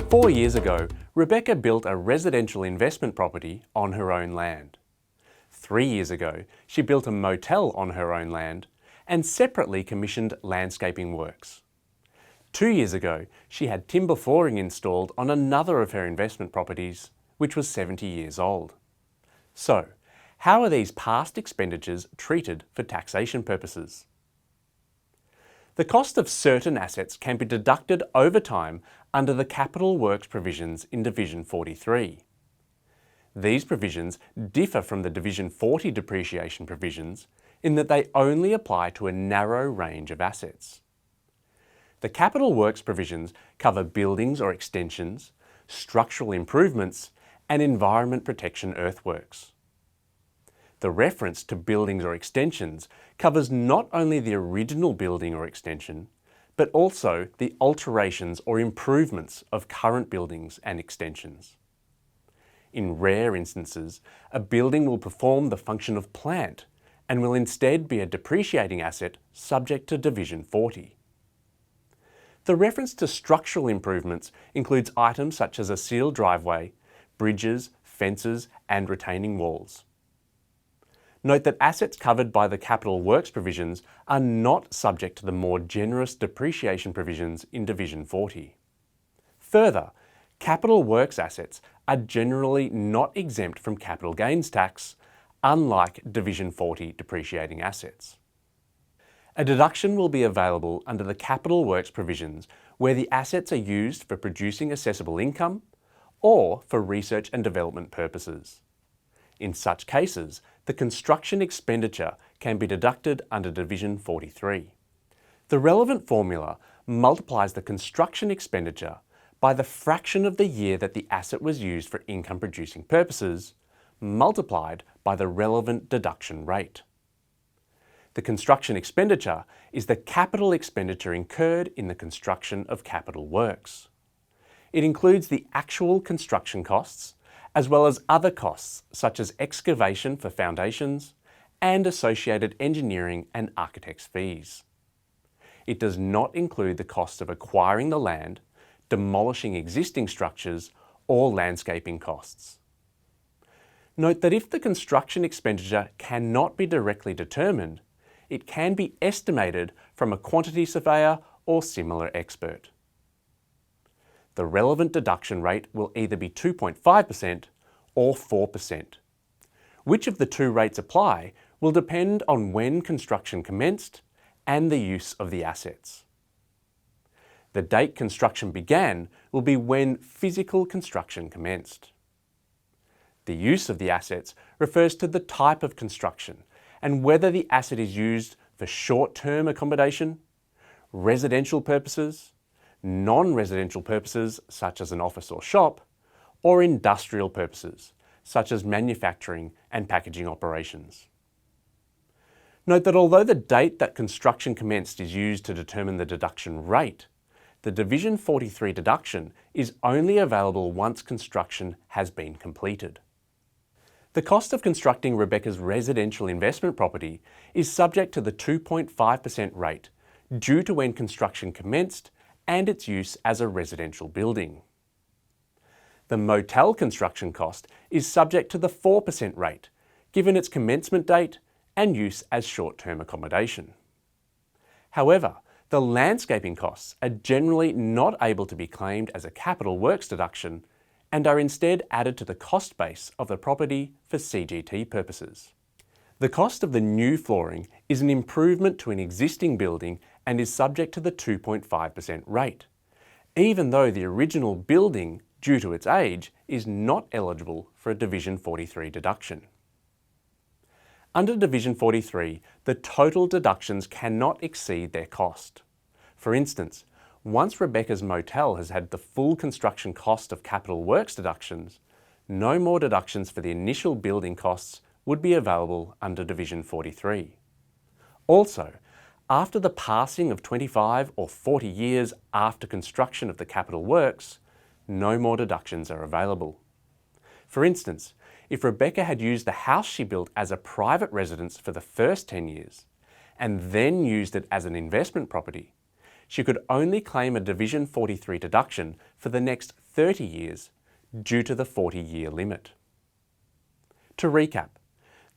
4 years ago, Rebecca built a residential investment property on her own land. 3 years ago, she built a motel on her own land and separately commissioned landscaping works. 2 years ago, she had timber flooring installed on another of her investment properties, which was 70 years old. So, how are these past expenditures treated for taxation purposes? The cost of certain assets can be deducted over time under the Capital Works provisions in Division 43. These provisions differ from the Division 40 depreciation provisions in that they only apply to a narrow range of assets. The Capital Works provisions cover buildings or extensions, structural improvements, and environment protection earthworks. The reference to buildings or extensions covers not only the original building or extension, but also the alterations or improvements of current buildings and extensions. In rare instances, a building will perform the function of plant and will instead be a depreciating asset subject to Division 40. The reference to structural improvements includes items such as a sealed driveway, bridges, fences, and retaining walls. Note that assets covered by the Capital Works provisions are not subject to the more generous depreciation provisions in Division 40. Further, Capital Works assets are generally not exempt from capital gains tax, unlike Division 40 depreciating assets. A deduction will be available under the Capital Works provisions where the assets are used for producing assessable income or for research and development purposes. In such cases, the construction expenditure can be deducted under Division 43. The relevant formula multiplies the construction expenditure by the fraction of the year that the asset was used for income-producing purposes, multiplied by the relevant deduction rate. The construction expenditure is the capital expenditure incurred in the construction of capital works. It includes the actual construction costs, as well as other costs such as excavation for foundations and associated engineering and architect's fees. It does not include the cost of acquiring the land, demolishing existing structures, or landscaping costs. Note that if the construction expenditure cannot be directly determined, it can be estimated from a quantity surveyor or similar expert. The relevant deduction rate will either be 2.5% or 4%. Which of the two rates apply will depend on when construction commenced and the use of the assets. The date construction began will be when physical construction commenced. The use of the assets refers to the type of construction and whether the asset is used for short-term accommodation, residential purposes, non-residential purposes such as an office or shop, or industrial purposes such as manufacturing and packaging operations. Note that although the date that construction commenced is used to determine the deduction rate, the Division 43 deduction is only available once construction has been completed. The cost of constructing Rebecca's residential investment property is subject to the 2.5% rate due to when construction commenced and its use as a residential building. The motel construction cost is subject to the 4% rate, given its commencement date and use as short-term accommodation. However, the landscaping costs are generally not able to be claimed as a capital works deduction and are instead added to the cost base of the property for CGT purposes. The cost of the new flooring is an improvement to an existing building and is subject to the 2.5% rate, even though the original building, due to its age, is not eligible for a Division 43 deduction. Under Division 43, the total deductions cannot exceed their cost. For instance, once Rebecca's motel has had the full construction cost of capital works deductions, no more deductions for the initial building costs would be available under Division 43. Also, after the passing of 25 or 40 years after construction of the capital works, no more deductions are available. For instance, if Rebecca had used the house she built as a private residence for the first 10 years, and then used it as an investment property, she could only claim a Division 43 deduction for the next 30 years due to the 40-year limit. To recap,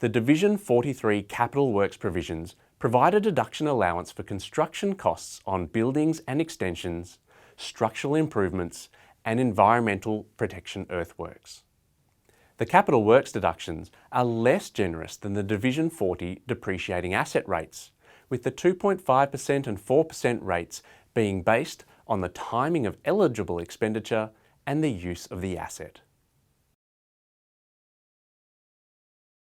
the Division 43 Capital Works provisions provide a deduction allowance for construction costs on buildings and extensions, structural improvements, and environmental protection earthworks. The Capital Works deductions are less generous than the Division 40 depreciating asset rates, with the 2.5% and 4% rates being based on the timing of eligible expenditure and the use of the asset.